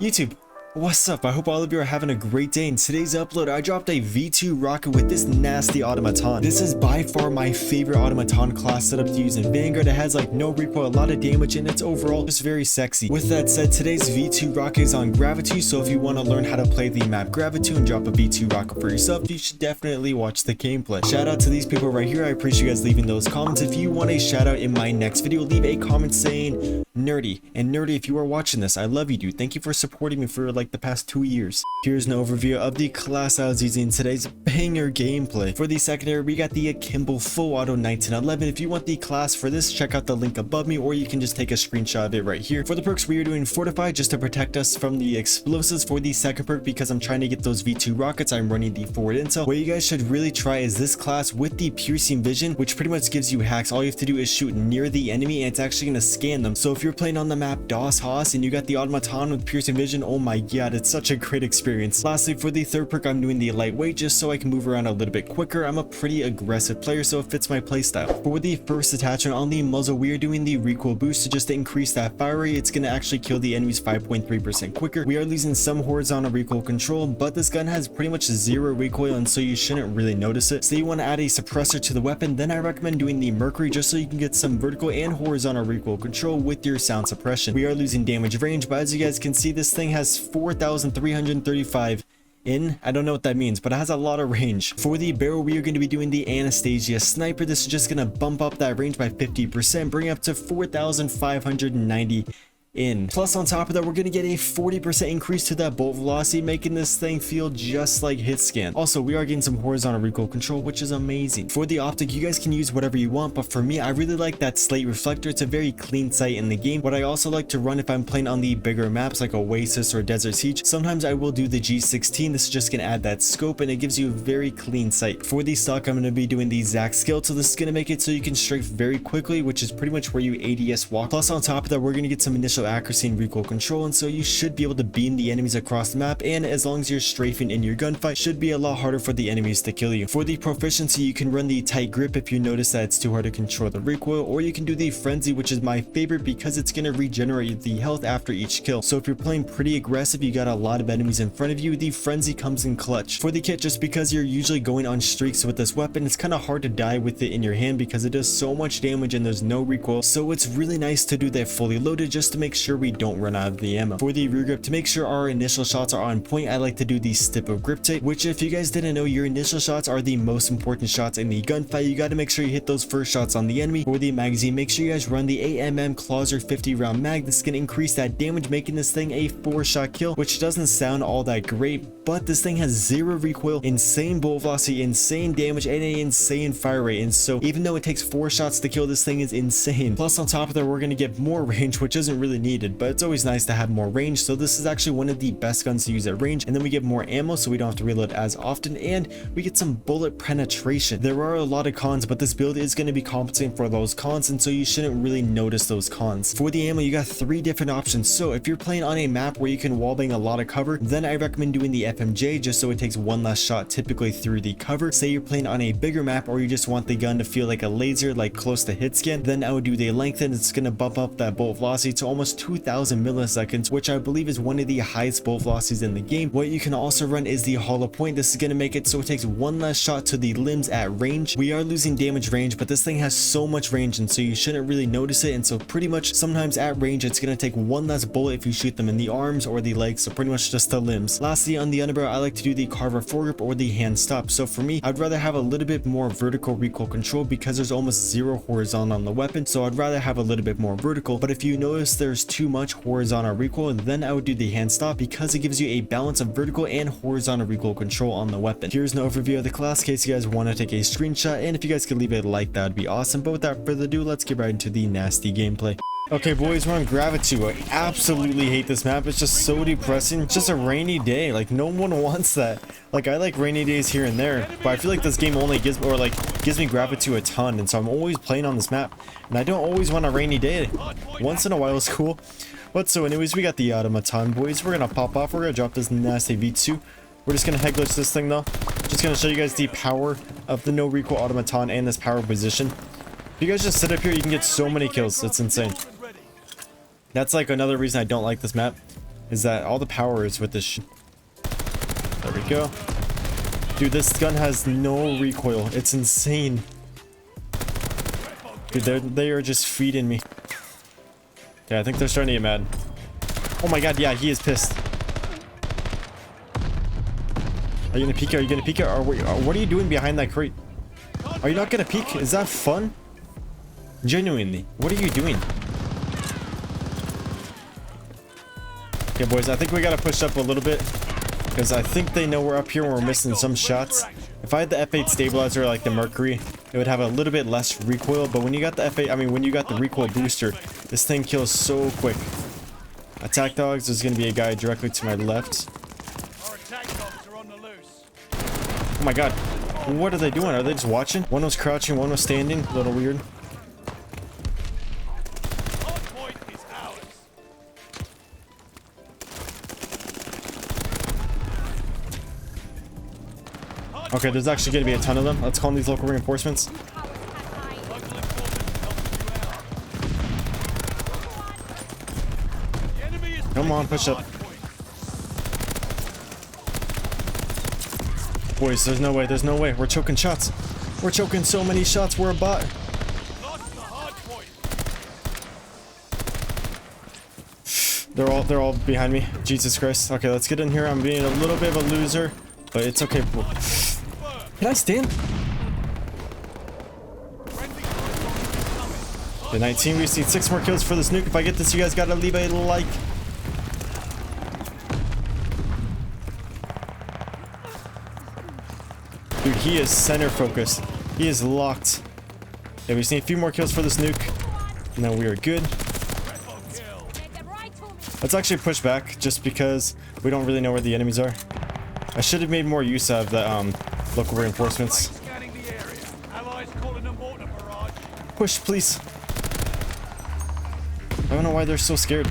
YouTube, what's up? I hope all of you are having a great day. In today's upload, I dropped a V2 rocket with this nasty Automaton. This is by far my favorite Automaton class setup to use in Vanguard. It has like no recoil, a lot of damage, and it's overall just very sexy. With that said, today's V2 rocket is on Gravity, so if you want to learn how to play the map Gravity and drop a V2 rocket for yourself, you should definitely watch the gameplay. Shout out to these people right here. I appreciate you guys leaving those comments. If you want a shout out in my next video, leave a comment saying nerdy. And nerdy, if you are watching this, I love you, dude. Thank you for supporting me for like the past 2 years. Here's an overview of the class I was using in today's banger gameplay. For the secondary, we got the Akimbo Full Auto 1911. If you want the class for this, check out the link above me, or you can just take a screenshot of it right here. For the perks, we are doing Fortify just to protect us from the explosives. For the second perk, because I'm trying to get those V2 rockets, I'm running the Forward Intel. What you guys should really try is this class with the Piercing Vision, which pretty much gives you hacks. All you have to do is shoot near the enemy and it's actually going to scan them. So if you're playing on the map DOS Haas and you got the Automaton with Piercing Vision, oh my god, it's such a great experience. Lastly, for the third perk, I'm doing the Lightweight just so I can move around a little bit quicker. I'm a pretty aggressive player, so it fits my playstyle. For the first attachment on the muzzle, we are doing the Recoil Boost just to increase that fire rate. It's going to actually kill the enemies 5.3% quicker. We are losing some horizontal recoil control, but this gun has pretty much zero recoil, and so you shouldn't really notice it. So you want to add a suppressor to the weapon, then I recommend doing the Mercury just so you can get some vertical and horizontal recoil control with your sound suppression. We are losing damage range, but as you guys can see, this thing has 4,335 in. I don't know what that means, but it has a lot of range. For the barrel, we are going to be doing the Anastasia Sniper. This is just going to bump up that range by 50%, bring up to 4,590 in. Plus, on top of that, we're going to get a 40% increase to that bolt velocity, making this thing feel just like hit scan. Also, we are getting some horizontal recoil control, which is amazing. For the optic, you guys can use whatever you want, but for me, I really like that slate reflector. It's a very clean sight in the game. What I also like to run if I'm playing on the bigger maps like Oasis or Desert Siege, sometimes I will do the G16. This is just going to add that scope and it gives you a very clean sight. For the stock, I'm going to be doing the Zac scale, so this is going to make it so you can strafe very quickly, which is pretty much where you ADS walk. Plus, on top of that, we're going to get some initial accuracy and recoil control, and so you should be able to beam the enemies across the map, and as long as you're strafing in your gunfight, should be a lot harder for the enemies to kill you. For the proficiency, you can run the tight grip if you notice that it's too hard to control the recoil, or you can do the frenzy, which is my favorite because it's going to regenerate the health after each kill. So if you're playing pretty aggressive, you got a lot of enemies in front of you, the frenzy comes in clutch. For the kit, just because you're usually going on streaks with this weapon, it's kind of hard to die with it in your hand because it does so much damage and there's no recoil, so it's really nice to do that fully loaded just to make sure we don't run out of the ammo. For the rear grip, to make sure our initial shots are on point, I like to do the stip of grip tape, which if you guys didn't know, your initial shots are the most important shots in the gunfight. You got to make sure you hit those first shots on the enemy. For the magazine, make sure you guys run the 8mm Clauser 50 round mag. This can increase that damage, making this thing a 4-shot kill, which doesn't sound all that great, but this thing has zero recoil, insane bolt velocity, insane damage, and an insane fire rate, and so even though it takes 4 shots to kill, this thing is insane. Plus, on top of that, we're going to get more range, which isn't really needed, but it's always nice to have more range, so this is actually one of the best guns to use at range. And then we get more ammo, so we don't have to reload as often, and we get some bullet penetration. There are a lot of cons, but this build is going to be compensating for those cons, and so you shouldn't really notice those cons. For the ammo, you got 3 different options, so if you're playing on a map where you can wallbang a lot of cover, then I recommend doing the FMJ just so it takes one less shot typically through the cover. Say you're playing on a bigger map or you just want the gun to feel like a laser, like close to hit scan, then I would do the lengthen. It's going to bump up that bolt velocity to almost 2,000 milliseconds, which I believe is one of the highest bolt velocities in the game. What you can also run is the hollow point. This is going to make it so it takes one less shot to the limbs at range. We are losing damage range, but this thing has so much range, and so you shouldn't really notice it, and so pretty much sometimes at range it's going to take one less bullet if you shoot them in the arms or the legs, so pretty much just the limbs. Lastly, on the underbarrel, I like to do the Carver foregrip or the hand stop. So for me, I'd rather have a little bit more vertical recoil control because there's almost zero horizontal on the weapon, so I'd rather have a little bit more vertical. But if you notice there's too much horizontal recoil, then I would do the hand stop because it gives you a balance of vertical and horizontal recoil control on the weapon. Here's an overview of the class in case you guys want to take a screenshot, and if you guys could leave a like, that would be awesome. But without further ado, let's get right into the nasty gameplay. Okay, boys, we're on Gravity. I absolutely hate this map. It's just so depressing. It's just a rainy day. Like, no one wants that. Like, I like rainy days here and there, but I feel like this game only gives me Gravity a ton, and so I'm always playing on this map, and I don't always want a rainy day. Once in a while is cool. But so anyways, we got the Automaton, boys. We're gonna pop off. We're gonna drop this nasty V2. We're just gonna head glitch this thing though. Just gonna show you guys the power of the no recoil Automaton and this power position. If you guys just sit up here, you can get so many kills. It's insane. That's like another reason I don't like this map. is that all the power is with this there we go. Dude, this gun has no recoil. It's insane. Dude, they are just feeding me. Yeah, I think they're starting to get mad. Oh my god, yeah, he is pissed. Are you gonna peek? Are you gonna peek? Or what are you doing behind that crate? Are you not gonna peek? Is that fun? Genuinely, what are you doing? Okay, boys, I think we gotta push up a little bit because I think they know we're up here and we're missing some shots. If I had the F8 stabilizer like the Mercury, it would have a little bit less recoil, but when you got the F8, I mean, when you got the recoil booster, this thing kills so quick. Attack dogs, there's gonna be a guy directly to my left. Oh my god, what are they doing? Are they just watching? One was crouching, one was standing, a little weird. Okay, there's actually going to be a ton of them. Let's call them these local reinforcements. Come on, push up. Boys, there's no way, there's no way. We're choking shots. We're choking so many shots, we're a bot. They're all behind me. Jesus Christ. Okay, let's get in here. I'm being a little bit of a loser, but it's okay. Can I stand? The 19, we just need 6 more kills for this nuke. If I get this, you guys gotta leave a like. Dude, he is center focused. He is locked. Yeah, we just need a few more kills for this nuke. And then we are good. Let's actually push back just because we don't really know where the enemies are. I should have made more use of the local reinforcements. Push, please. I don't know why they're so scared.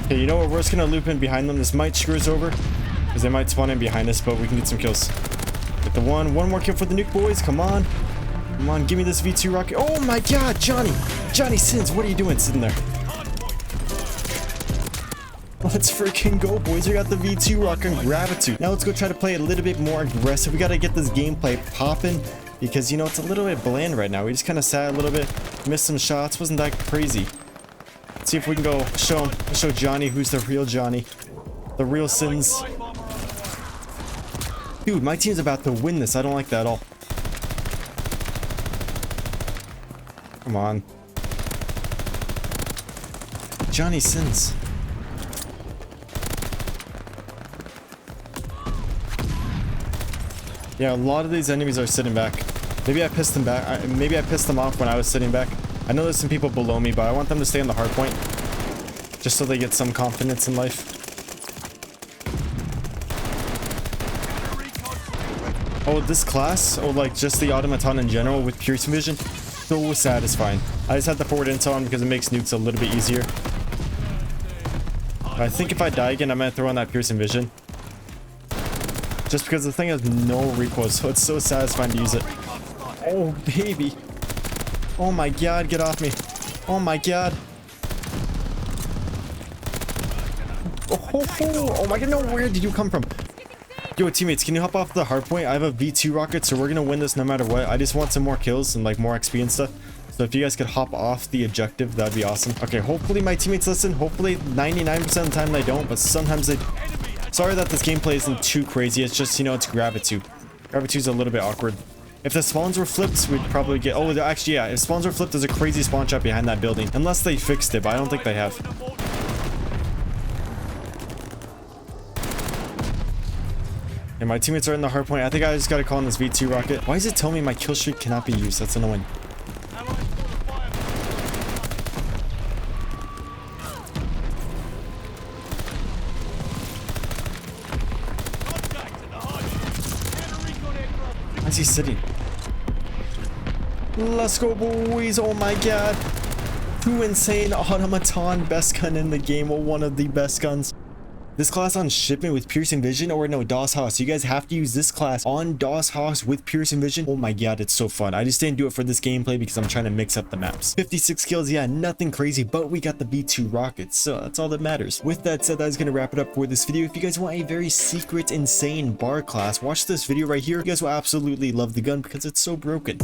Okay, you know what? We're just gonna loop in behind them. This might screw us over because they might spawn in behind us, but we can get some kills. Get the one more kill for the nuke, boys. Come on. Come on, give me this V2 rocket. Oh my god, Johnny Sins, what are you doing sitting there? Let's freaking go, boys. We got the V2 rocket and Gravitude. Now let's go try to play a little bit more aggressive. We gotta get this gameplay popping because, you know, it's a little bit bland right now. We just kind of sat a little bit, missed some shots. Wasn't that crazy. Let's see if we can go show Johnny who's the real Johnny. The real Sins. Dude, my team's about to win this. I don't like that at all. Come on. Johnny Sins. Yeah, a lot of these enemies are sitting back. Maybe I pissed them back. Maybe I pissed them off when I was sitting back. I know there's some people below me, but I want them to stay on the hard point. Just so they get some confidence in life. Oh, this class, or like just the Automaton in general with piercing vision, so satisfying. I just had the forward intel on because it makes nukes a little bit easier. I think if I die again, I'm gonna throw on that piercing vision. Just because the thing has no recoil, so it's so satisfying to use it. Oh, baby. Oh my god, get off me. Oh my god. Oh my god, no, where did you come from? Yo, teammates, can you hop off the hard point? I have a V2 rocket, so we're gonna win this no matter what. I just want some more kills and like more XP and stuff. So if you guys could hop off the objective, that'd be awesome. Okay, hopefully my teammates listen. Hopefully 99% of the time they don't, but sometimes they... Sorry that this gameplay isn't too crazy. It's just, you know, it's Gravitude. Gravitude's a little bit awkward. If the spawns were flipped, we'd probably get... Oh, actually, yeah. If spawns were flipped, there's a crazy spawn trap behind that building. Unless they fixed it, but I don't think they have. And my teammates are in the hard point. I think I just gotta call in this V2 rocket. Why is it telling me my kill streak cannot be used? That's annoying. Why is he sitting? Let's go, boys. Oh my god. Too insane. Automaton, best gun in the game, or one of the best guns. This class on shipment with piercing vision, or no, DOS House. So you guys have to use this class on DOS House with piercing vision. Oh my god, it's so fun. I just didn't do it for this gameplay because I'm trying to mix up the maps. 56 kills, yeah, nothing crazy, but we got the V2 rockets, so that's all that matters. With that said, that is going to wrap it up for this video. If you guys want a very secret, insane bar class, watch this video right here. You guys will absolutely love the gun because it's so broken.